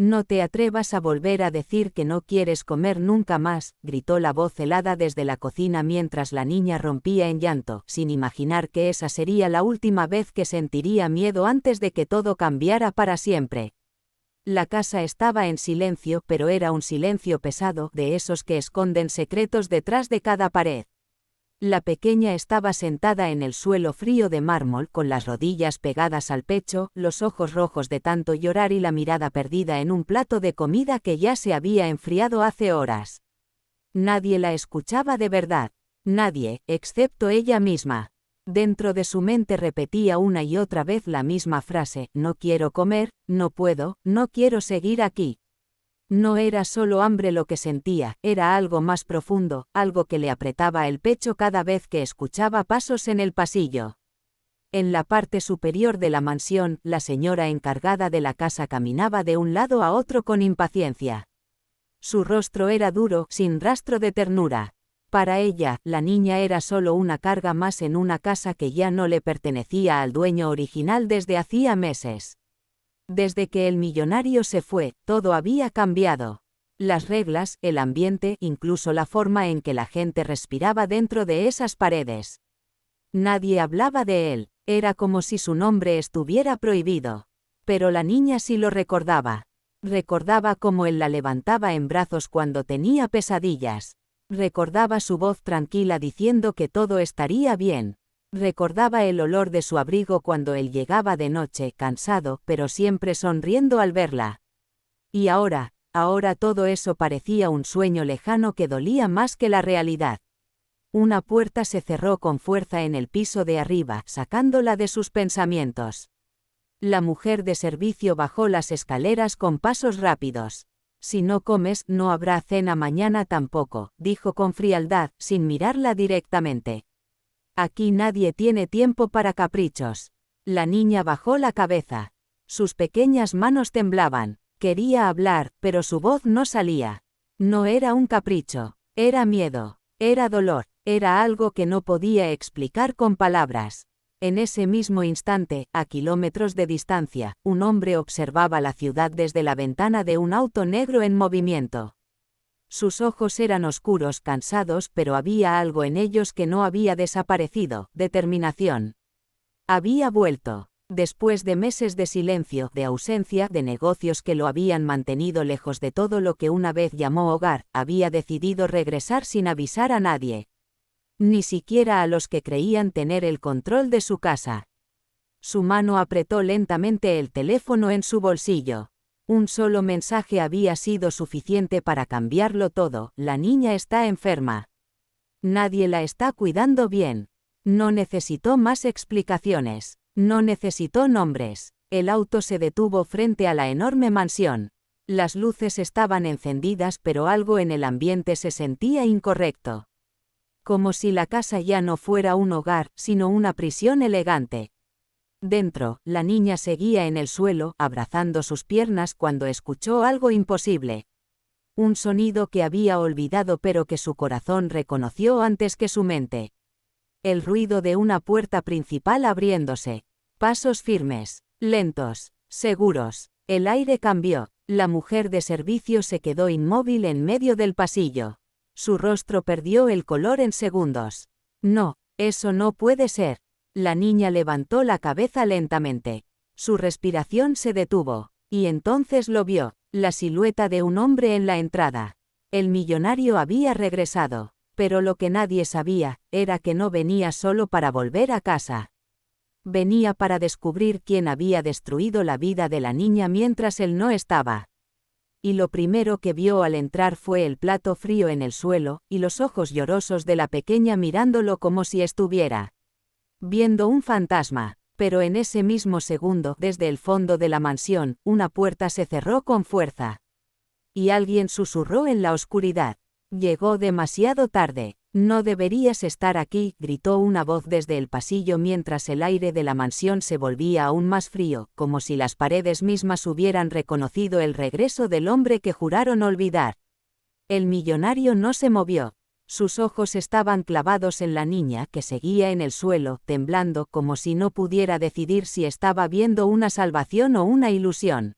No te atrevas a volver a decir que no quieres comer nunca más, gritó la voz helada desde la cocina mientras la niña rompía en llanto, sin imaginar que esa sería la última vez que sentiría miedo antes de que todo cambiara para siempre. La casa estaba en silencio, pero era un silencio pesado, de esos que esconden secretos detrás de cada pared. La pequeña estaba sentada en el suelo frío de mármol con las rodillas pegadas al pecho, los ojos rojos de tanto llorar y la mirada perdida en un plato de comida que ya se había enfriado hace horas. Nadie la escuchaba de verdad. Nadie, excepto ella misma. Dentro de su mente repetía una y otra vez la misma frase: no quiero comer, no puedo, no quiero seguir aquí. No era solo hambre lo que sentía, era algo más profundo, algo que le apretaba el pecho cada vez que escuchaba pasos en el pasillo. En la parte superior de la mansión, la señora encargada de la casa caminaba de un lado a otro con impaciencia. Su rostro era duro, sin rastro de ternura. Para ella, la niña era solo una carga más en una casa que ya no le pertenecía al dueño original desde hacía meses. Desde que el millonario se fue, todo había cambiado. Las reglas, el ambiente, incluso la forma en que la gente respiraba dentro de esas paredes. Nadie hablaba de él, era como si su nombre estuviera prohibido. Pero la niña sí lo recordaba. Recordaba cómo él la levantaba en brazos cuando tenía pesadillas. Recordaba su voz tranquila diciendo que todo estaría bien. Recordaba el olor de su abrigo cuando él llegaba de noche, cansado, pero siempre sonriendo al verla. Y ahora todo eso parecía un sueño lejano que dolía más que la realidad. Una puerta se cerró con fuerza en el piso de arriba, sacándola de sus pensamientos. La mujer de servicio bajó las escaleras con pasos rápidos. Si no comes, no habrá cena mañana tampoco, dijo con frialdad, sin mirarla directamente. Aquí nadie tiene tiempo para caprichos. La niña bajó la cabeza. Sus pequeñas manos temblaban. Quería hablar, pero su voz no salía. No era un capricho, era miedo, era dolor, era algo que no podía explicar con palabras. En ese mismo instante, a kilómetros de distancia, un hombre observaba la ciudad desde la ventana de un auto negro en movimiento. Sus ojos eran oscuros, cansados, pero había algo en ellos que no había desaparecido: determinación. Había vuelto. Después de meses de silencio, de ausencia, de negocios que lo habían mantenido lejos de todo lo que una vez llamó hogar, había decidido regresar sin avisar a nadie. Ni siquiera a los que creían tener el control de su casa. Su mano apretó lentamente el teléfono en su bolsillo. Un solo mensaje había sido suficiente para cambiarlo todo: la niña está enferma. Nadie la está cuidando bien. No necesitó más explicaciones. No necesitó nombres. El auto se detuvo frente a la enorme mansión. Las luces estaban encendidas, pero algo en el ambiente se sentía incorrecto. Como si la casa ya no fuera un hogar, sino una prisión elegante. Dentro, la niña seguía en el suelo, abrazando sus piernas cuando escuchó algo imposible. Un sonido que había olvidado pero que su corazón reconoció antes que su mente. El ruido de una puerta principal abriéndose. Pasos firmes, lentos, seguros. El aire cambió. La mujer de servicio se quedó inmóvil en medio del pasillo. Su rostro perdió el color en segundos. No, eso no puede ser. La niña levantó la cabeza lentamente. Su respiración se detuvo. Y entonces lo vio, la silueta de un hombre en la entrada. El millonario había regresado. Pero lo que nadie sabía, era que no venía solo para volver a casa. Venía para descubrir quién había destruido la vida de la niña mientras él no estaba. Y lo primero que vio al entrar fue el plato frío en el suelo, y los ojos llorosos de la pequeña mirándolo como si estuviera viendo un fantasma. Pero en ese mismo segundo, desde el fondo de la mansión, una puerta se cerró con fuerza. Y alguien susurró en la oscuridad: llegó demasiado tarde. No deberías estar aquí, gritó una voz desde el pasillo mientras el aire de la mansión se volvía aún más frío, como si las paredes mismas hubieran reconocido el regreso del hombre que juraron olvidar. El millonario no se movió. Sus ojos estaban clavados en la niña que seguía en el suelo, temblando como si no pudiera decidir si estaba viendo una salvación o una ilusión.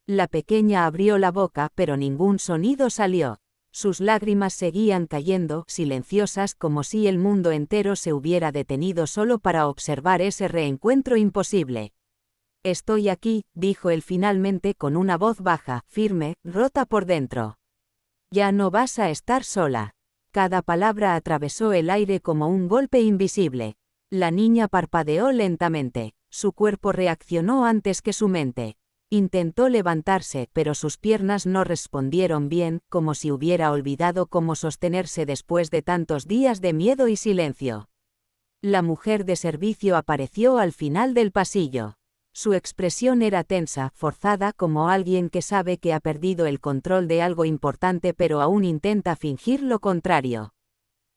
La pequeña abrió la boca pero ningún sonido salió. Sus lágrimas seguían cayendo, silenciosas, como si el mundo entero se hubiera detenido solo para observar ese reencuentro imposible. Estoy aquí, dijo él finalmente con una voz baja, firme, rota por dentro. Ya no vas a estar sola. Cada palabra atravesó el aire como un golpe invisible. La niña parpadeó lentamente. Su cuerpo reaccionó antes que su mente. Intentó levantarse, pero sus piernas no respondieron bien, como si hubiera olvidado cómo sostenerse después de tantos días de miedo y silencio. La mujer de servicio apareció al final del pasillo. Su expresión era tensa, forzada, como alguien que sabe que ha perdido el control de algo importante pero aún intenta fingir lo contrario.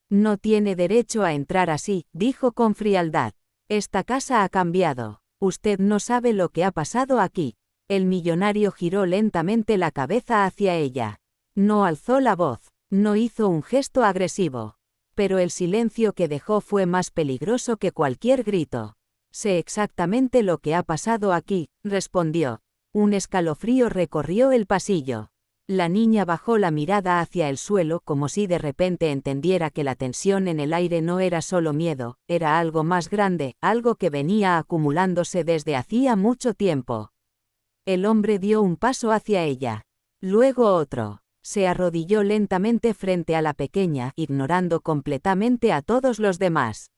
No tiene derecho a entrar así, dijo con frialdad. Esta casa ha cambiado. Usted no sabe lo que ha pasado aquí. El millonario giró lentamente la cabeza hacia ella. No alzó la voz, no hizo un gesto agresivo. Pero el silencio que dejó fue más peligroso que cualquier grito. Sé exactamente lo que ha pasado aquí, respondió. Un escalofrío recorrió el pasillo. La niña bajó la mirada hacia el suelo como si de repente entendiera que la tensión en el aire no era solo miedo, era algo más grande, algo que venía acumulándose desde hacía mucho tiempo. El hombre dio un paso hacia ella. Luego otro. Se arrodilló lentamente frente a la pequeña, ignorando completamente a todos los demás.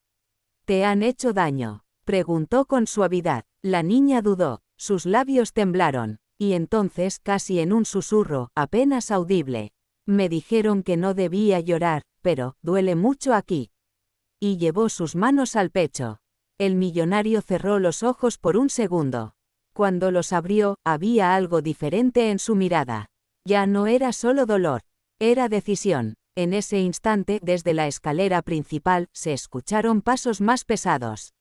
¿Te han hecho daño?, preguntó con suavidad. La niña dudó, sus labios temblaron, y entonces, casi en un susurro, apenas audible, me dijeron que no debía llorar, pero, duele mucho aquí. Y llevó sus manos al pecho. El millonario cerró los ojos por un segundo. Cuando los abrió, había algo diferente en su mirada. Ya no era solo dolor, era decisión. En ese instante, desde la escalera principal, se escucharon pasos más pesados.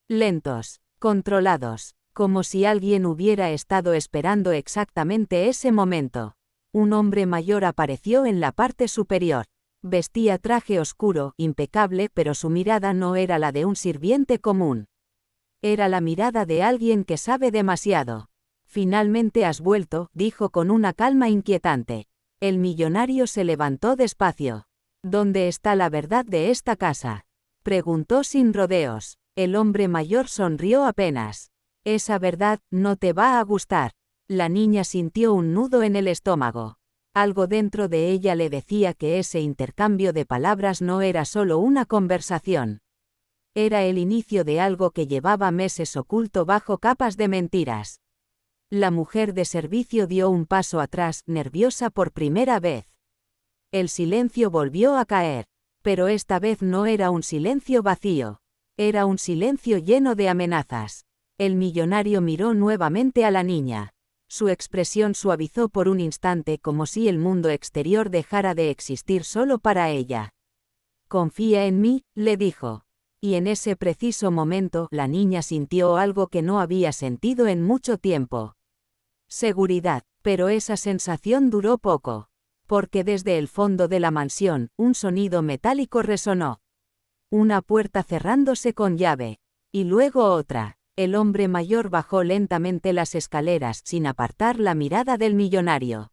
Lentos, controlados, como si alguien hubiera estado esperando exactamente ese momento. Un hombre mayor apareció en la parte superior. Vestía traje oscuro, impecable, pero su mirada no era la de un sirviente común. Era la mirada de alguien que sabe demasiado. Finalmente has vuelto, dijo con una calma inquietante. El millonario se levantó despacio. ¿Dónde está la verdad de esta casa?, preguntó sin rodeos. El hombre mayor sonrió apenas. Esa verdad no te va a gustar. La niña sintió un nudo en el estómago. Algo dentro de ella le decía que ese intercambio de palabras no era solo una conversación. Era el inicio de algo que llevaba meses oculto bajo capas de mentiras. La mujer de servicio dio un paso atrás, nerviosa por primera vez. El silencio volvió a caer, pero esta vez no era un silencio vacío. Era un silencio lleno de amenazas. El millonario miró nuevamente a la niña. Su expresión suavizó por un instante como si el mundo exterior dejara de existir solo para ella. Confía en mí, le dijo. Y en ese preciso momento, la niña sintió algo que no había sentido en mucho tiempo. Seguridad, pero esa sensación duró poco. Porque desde el fondo de la mansión, un sonido metálico resonó. Una puerta cerrándose con llave. Y luego otra. El hombre mayor bajó lentamente las escaleras sin apartar la mirada del millonario.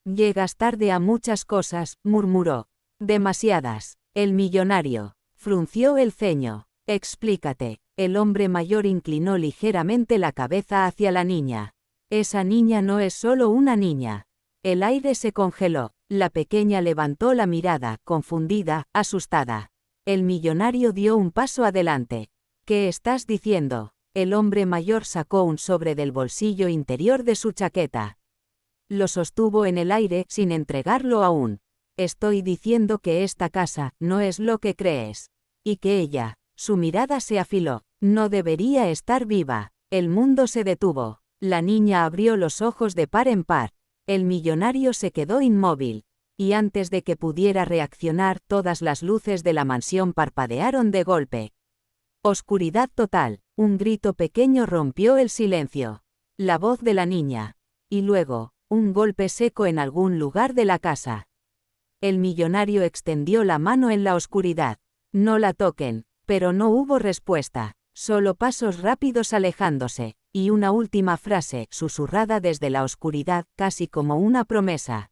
Llegas tarde a muchas cosas, murmuró. Demasiadas. El millonario frunció el ceño. Explícate. El hombre mayor inclinó ligeramente la cabeza hacia la niña. Esa niña no es solo una niña. El aire se congeló. La pequeña levantó la mirada, confundida, asustada. El millonario dio un paso adelante. ¿Qué estás diciendo? El hombre mayor sacó un sobre del bolsillo interior de su chaqueta. Lo sostuvo en el aire, sin entregarlo aún. Estoy diciendo que esta casa no es lo que crees. Y que ella, su mirada se afiló, no debería estar viva. El mundo se detuvo. La niña abrió los ojos de par en par. El millonario se quedó inmóvil. Y antes de que pudiera reaccionar, todas las luces de la mansión parpadearon de golpe. Oscuridad total. Un grito pequeño rompió el silencio. La voz de la niña. Y luego, un golpe seco en algún lugar de la casa. El millonario extendió la mano en la oscuridad. No la toquen, pero no hubo respuesta. Solo pasos rápidos alejándose. Y una última frase, susurrada desde la oscuridad, casi como una promesa.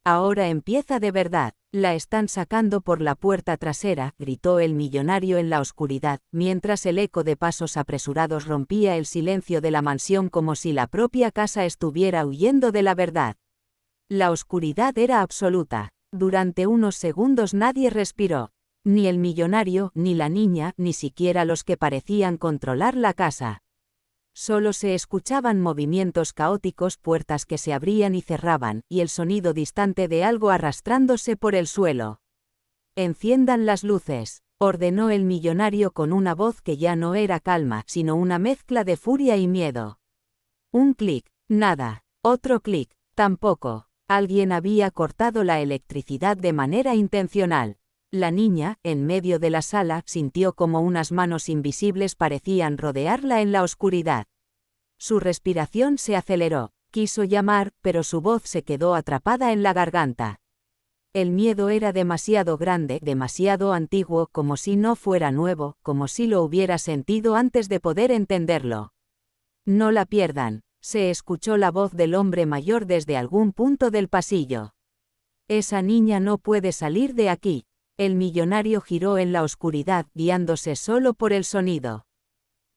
Ahora empieza de verdad. La están sacando por la puerta trasera, gritó el millonario en la oscuridad, mientras el eco de pasos apresurados rompía el silencio de la mansión como si la propia casa estuviera huyendo de la verdad. La oscuridad era absoluta. Durante unos segundos nadie respiró. Ni el millonario, ni la niña, ni siquiera los que parecían controlar la casa. Solo se escuchaban movimientos caóticos, puertas que se abrían y cerraban, y el sonido distante de algo arrastrándose por el suelo. «Enciendan las luces», ordenó el millonario con una voz que ya no era calma, sino una mezcla de furia y miedo. Un clic, nada. Otro clic, tampoco. Alguien había cortado la electricidad de manera intencional. La niña, en medio de la sala, sintió como unas manos invisibles parecían rodearla en la oscuridad. Su respiración se aceleró, quiso llamar, pero su voz se quedó atrapada en la garganta. El miedo era demasiado grande, demasiado antiguo, como si no fuera nuevo, como si lo hubiera sentido antes de poder entenderlo. «No la pierdan», se escuchó la voz del hombre mayor desde algún punto del pasillo. «Esa niña no puede salir de aquí». El millonario giró en la oscuridad, guiándose solo por el sonido.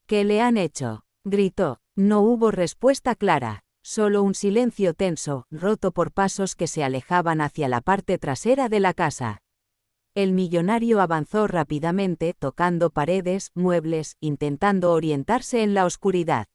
«¿Qué le han hecho?», gritó. No hubo respuesta clara, solo un silencio tenso, roto por pasos que se alejaban hacia la parte trasera de la casa. El millonario avanzó rápidamente, tocando paredes, muebles, intentando orientarse en la oscuridad.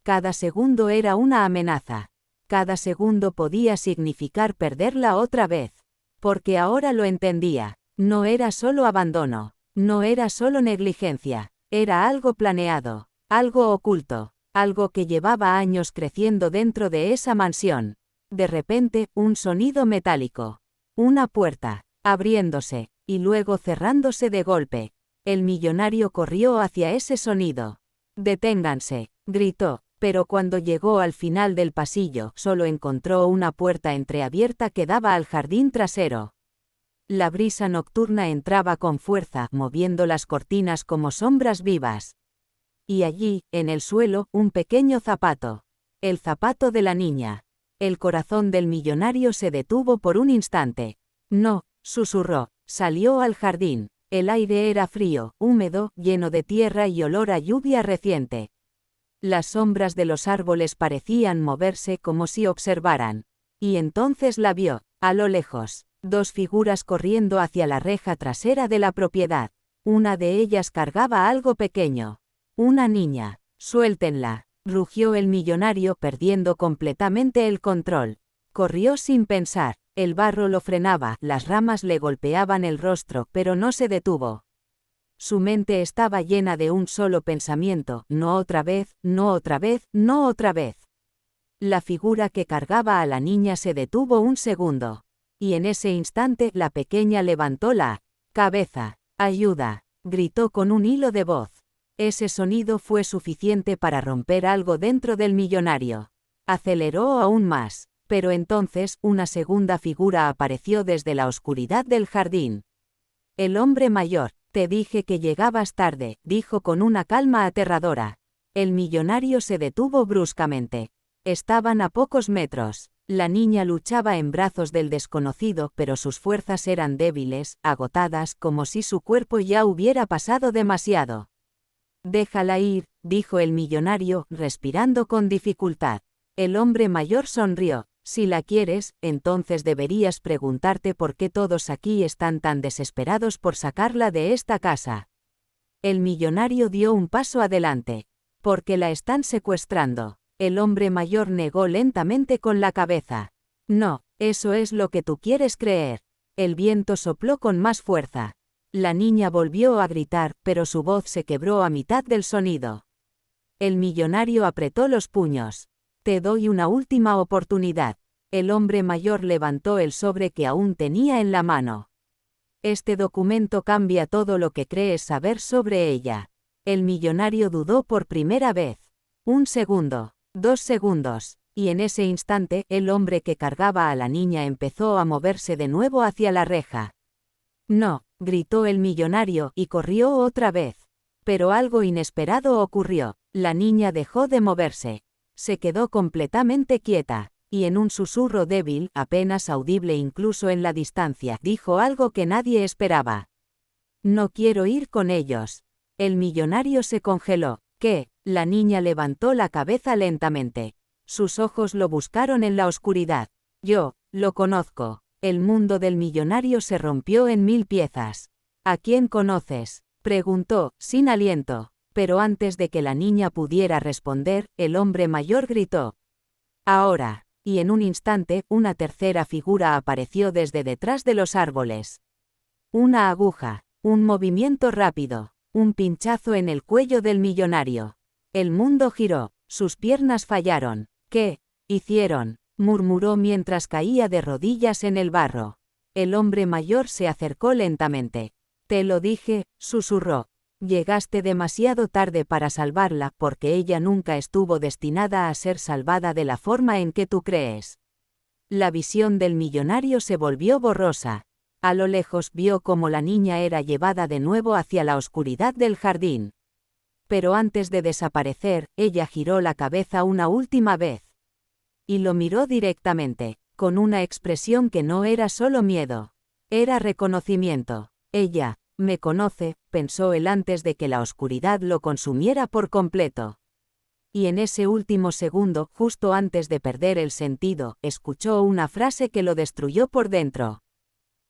Cada segundo era una amenaza. Cada segundo podía significar perderla otra vez. Porque ahora lo entendía. No era solo abandono, no era solo negligencia, era algo planeado, algo oculto, algo que llevaba años creciendo dentro de esa mansión. De repente, un sonido metálico. Una puerta, abriéndose, y luego cerrándose de golpe. El millonario corrió hacia ese sonido. «Deténganse», gritó, pero cuando llegó al final del pasillo, solo encontró una puerta entreabierta que daba al jardín trasero. La brisa nocturna entraba con fuerza, moviendo las cortinas como sombras vivas. Y allí, en el suelo, un pequeño zapato. El zapato de la niña. El corazón del millonario se detuvo por un instante. «No», susurró. Salió al jardín. El aire era frío, húmedo, lleno de tierra y olor a lluvia reciente. Las sombras de los árboles parecían moverse como si observaran. Y entonces la vio, a lo lejos. Dos figuras corriendo hacia la reja trasera de la propiedad. Una de ellas cargaba algo pequeño. Una niña. «Suéltenla», rugió el millonario perdiendo completamente el control. Corrió sin pensar. El barro lo frenaba, las ramas le golpeaban el rostro, pero no se detuvo. Su mente estaba llena de un solo pensamiento: no otra vez, no otra vez, no otra vez. La figura que cargaba a la niña se detuvo un segundo. Y en ese instante la pequeña levantó la cabeza. «Ayuda», gritó con un hilo de voz. Ese sonido fue suficiente para romper algo dentro del millonario. Aceleró aún más, pero entonces una segunda figura apareció desde la oscuridad del jardín. El hombre mayor. «Te dije que llegabas tarde», dijo con una calma aterradora. El millonario se detuvo bruscamente. Estaban a pocos metros. La niña luchaba en brazos del desconocido, pero sus fuerzas eran débiles, agotadas, como si su cuerpo ya hubiera pasado demasiado. «Déjala ir», dijo el millonario, respirando con dificultad. El hombre mayor sonrió. «Si la quieres, entonces deberías preguntarte por qué todos aquí están tan desesperados por sacarla de esta casa». El millonario dio un paso adelante. «Porque la están secuestrando». El hombre mayor negó lentamente con la cabeza. «No, eso es lo que tú quieres creer». El viento sopló con más fuerza. La niña volvió a gritar, pero su voz se quebró a mitad del sonido. El millonario apretó los puños. «Te doy una última oportunidad». El hombre mayor levantó el sobre que aún tenía en la mano. «Este documento cambia todo lo que crees saber sobre ella». El millonario dudó por primera vez. 1 segundo, 2 segundos, y en ese instante el hombre que cargaba a la niña empezó a moverse de nuevo hacia la reja. «No», gritó el millonario y corrió otra vez. Pero algo inesperado ocurrió. La niña dejó de moverse. Se quedó completamente quieta, y en un susurro débil, apenas audible incluso en la distancia, dijo algo que nadie esperaba. No quiero ir con ellos. El millonario se congeló. ¿Qué? La niña levantó la cabeza lentamente. Sus ojos lo buscaron en la oscuridad. Yo, lo conozco. El mundo del millonario se rompió en 1000 piezas. ¿A quién conoces?, preguntó, sin aliento. Pero antes de que la niña pudiera responder, el hombre mayor gritó. Ahora. Y en un instante, una tercera figura apareció desde detrás de los árboles. Una aguja, un movimiento rápido, un pinchazo en el cuello del millonario. El mundo giró, sus piernas fallaron. ¿Qué hicieron?, murmuró mientras caía de rodillas en el barro. El hombre mayor se acercó lentamente. Te lo dije, susurró. Llegaste demasiado tarde para salvarla, porque ella nunca estuvo destinada a ser salvada de la forma en que tú crees. La visión del millonario se volvió borrosa. A lo lejos vio cómo la niña era llevada de nuevo hacia la oscuridad del jardín. Pero antes de desaparecer, ella giró la cabeza una última vez. Y lo miró directamente, con una expresión que no era solo miedo. Era reconocimiento. Ella me conoce, pensó él antes de que la oscuridad lo consumiera por completo. Y en ese último segundo, justo antes de perder el sentido, escuchó una frase que lo destruyó por dentro.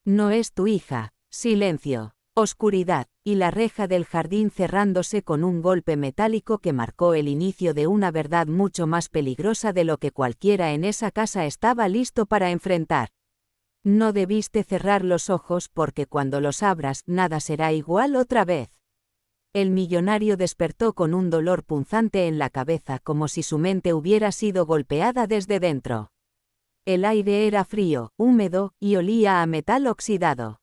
No es tu hija. Silencio, oscuridad, y la reja del jardín cerrándose con un golpe metálico que marcó el inicio de una verdad mucho más peligrosa de lo que cualquiera en esa casa estaba listo para enfrentar. No debiste cerrar los ojos porque cuando los abras, nada será igual otra vez. El millonario despertó con un dolor punzante en la cabeza como si su mente hubiera sido golpeada desde dentro. El aire era frío, húmedo, y olía a metal oxidado.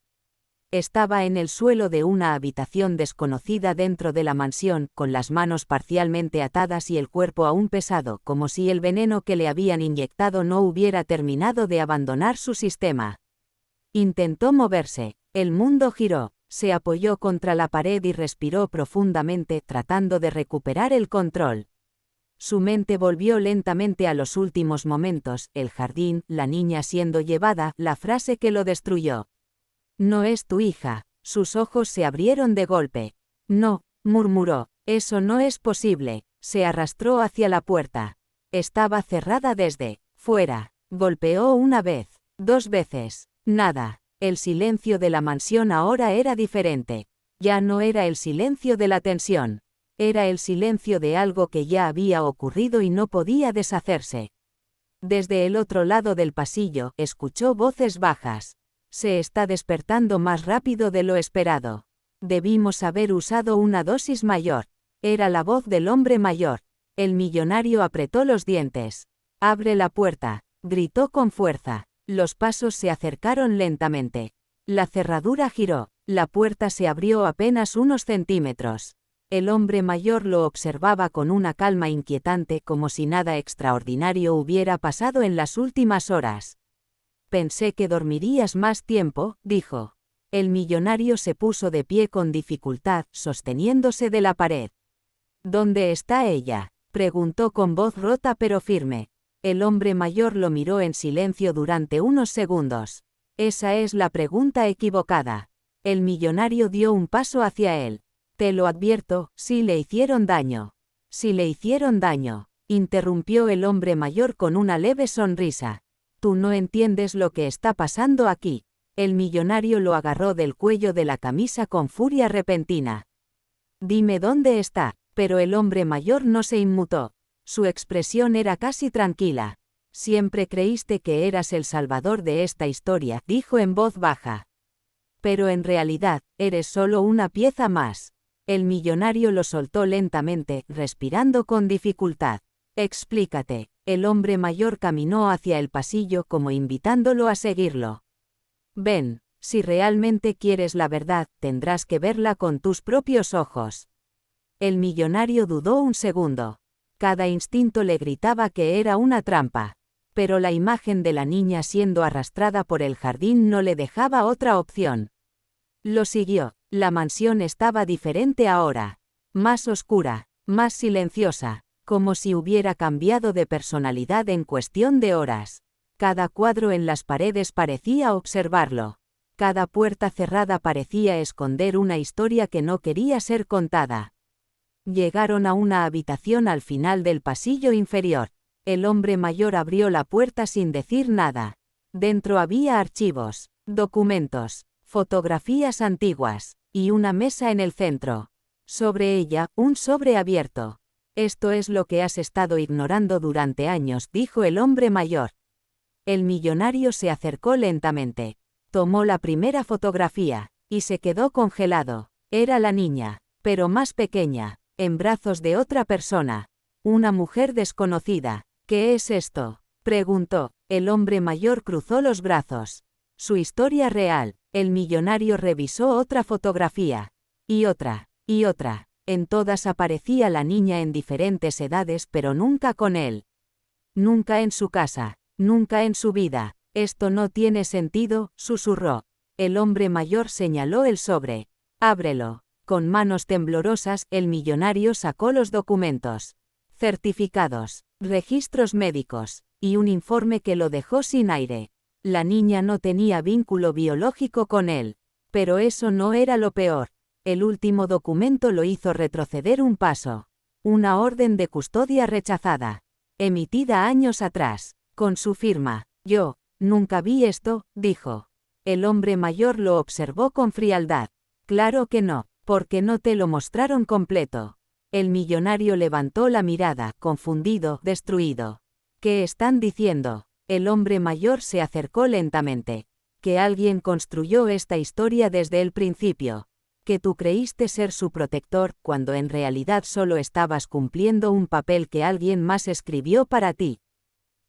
Estaba en el suelo de una habitación desconocida dentro de la mansión, con las manos parcialmente atadas y el cuerpo aún pesado, como si el veneno que le habían inyectado no hubiera terminado de abandonar su sistema. Intentó moverse. El mundo giró, se apoyó contra la pared y respiró profundamente, tratando de recuperar el control. Su mente volvió lentamente a los últimos momentos, el jardín, la niña siendo llevada, la frase que lo destruyó. No es tu hija. Sus ojos se abrieron de golpe. No, murmuró, eso no es posible. Se arrastró hacia la puerta. Estaba cerrada desde fuera. Golpeó una vez, 2 veces. Nada. El silencio de la mansión ahora era diferente. Ya no era el silencio de la tensión. Era el silencio de algo que ya había ocurrido y no podía deshacerse. Desde el otro lado del pasillo, escuchó voces bajas. Se está despertando más rápido de lo esperado. Debimos haber usado una dosis mayor. Era la voz del hombre mayor. El millonario apretó los dientes. Abre la puerta, gritó con fuerza. Los pasos se acercaron lentamente. La cerradura giró. La puerta se abrió apenas unos centímetros. El hombre mayor lo observaba con una calma inquietante, como si nada extraordinario hubiera pasado en las últimas horas. Pensé que dormirías más tiempo, dijo. El millonario se puso de pie con dificultad, sosteniéndose de la pared. ¿Dónde está ella?, preguntó con voz rota pero firme. El hombre mayor lo miró en silencio durante unos segundos. Esa es la pregunta equivocada. El millonario dio un paso hacia él. Te lo advierto, si le hicieron daño. Si le hicieron daño, interrumpió el hombre mayor con una leve sonrisa. Tú no entiendes lo que está pasando aquí. El millonario lo agarró del cuello de la camisa con furia repentina. Dime dónde está, pero el hombre mayor no se inmutó. Su expresión era casi tranquila. Siempre creíste que eras el salvador de esta historia, dijo en voz baja. Pero en realidad, eres solo una pieza más. El millonario lo soltó lentamente, respirando con dificultad. Explícate. El hombre mayor caminó hacia el pasillo como invitándolo a seguirlo. Ven, si realmente quieres la verdad, tendrás que verla con tus propios ojos. El millonario dudó un segundo. Cada instinto le gritaba que era una trampa. Pero la imagen de la niña siendo arrastrada por el jardín no le dejaba otra opción. Lo siguió. La mansión estaba diferente ahora. Más oscura, más silenciosa, como si hubiera cambiado de personalidad en cuestión de horas. Cada cuadro en las paredes parecía observarlo. Cada puerta cerrada parecía esconder una historia que no quería ser contada. Llegaron a una habitación al final del pasillo inferior. El hombre mayor abrió la puerta sin decir nada. Dentro había archivos, documentos, fotografías antiguas, y una mesa en el centro. Sobre ella, un sobre abierto. «Esto es lo que has estado ignorando durante años», dijo el hombre mayor. El millonario se acercó lentamente. Tomó la primera fotografía, y se quedó congelado. Era la niña, pero más pequeña, en brazos de otra persona. Una mujer desconocida. «¿Qué es esto?», preguntó. El hombre mayor cruzó los brazos. Su historia real. El millonario revisó otra fotografía. Y otra. Y otra. En todas aparecía la niña en diferentes edades, pero nunca con él. Nunca en su casa. Nunca en su vida. «Esto no tiene sentido», susurró. El hombre mayor señaló el sobre. «Ábrelo». Con manos temblorosas, el millonario sacó los documentos. Certificados, registros médicos, y un informe que lo dejó sin aire. La niña no tenía vínculo biológico con él. Pero eso no era lo peor. El último documento lo hizo retroceder un paso. Una orden de custodia rechazada. Emitida años atrás. Con su firma. «Yo nunca vi esto», dijo. El hombre mayor lo observó con frialdad. «Claro que no, porque no te lo mostraron completo». El millonario levantó la mirada, confundido, destruido. «¿Qué están diciendo?». El hombre mayor se acercó lentamente. «Que alguien construyó esta historia desde el principio. Que tú creíste ser su protector, cuando en realidad solo estabas cumpliendo un papel que alguien más escribió para ti».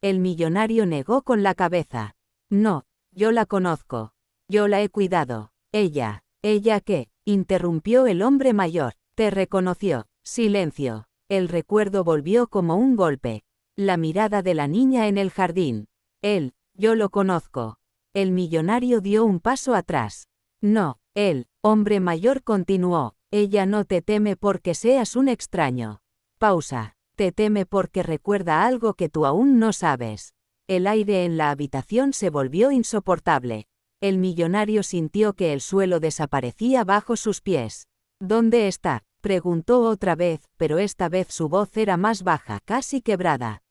El millonario negó con la cabeza. «No, yo la conozco. Yo la he cuidado. Ella». «¿Ella qué?», interrumpió el hombre mayor. «Te reconoció». Silencio. El recuerdo volvió como un golpe. La mirada de la niña en el jardín. «Él, yo lo conozco». El millonario dio un paso atrás. «No». El hombre mayor continuó. «Ella no te teme porque seas un extraño». Pausa. «Te teme porque recuerda algo que tú aún no sabes». El aire en la habitación se volvió insoportable. El millonario sintió que el suelo desaparecía bajo sus pies. «¿Dónde está?», preguntó otra vez, pero esta vez su voz era más baja, casi quebrada.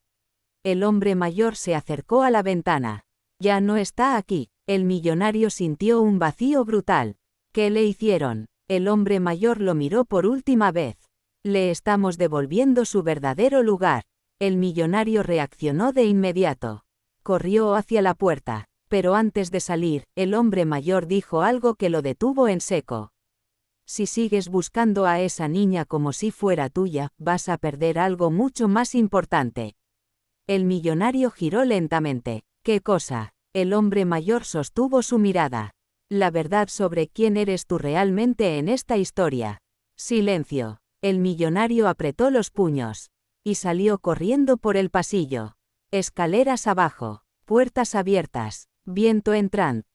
El hombre mayor se acercó a la ventana. «Ya no está aquí». El millonario sintió un vacío brutal. «¿Qué le hicieron?». El hombre mayor lo miró por última vez. «Le estamos devolviendo su verdadero lugar». El millonario reaccionó de inmediato. Corrió hacia la puerta, pero antes de salir, el hombre mayor dijo algo que lo detuvo en seco. «Si sigues buscando a esa niña como si fuera tuya, vas a perder algo mucho más importante». El millonario giró lentamente. «¿Qué cosa?». El hombre mayor sostuvo su mirada. «La verdad sobre quién eres tú realmente en esta historia». Silencio. El millonario apretó los puños. Y salió corriendo por el pasillo. Escaleras abajo. Puertas abiertas. Viento entrant.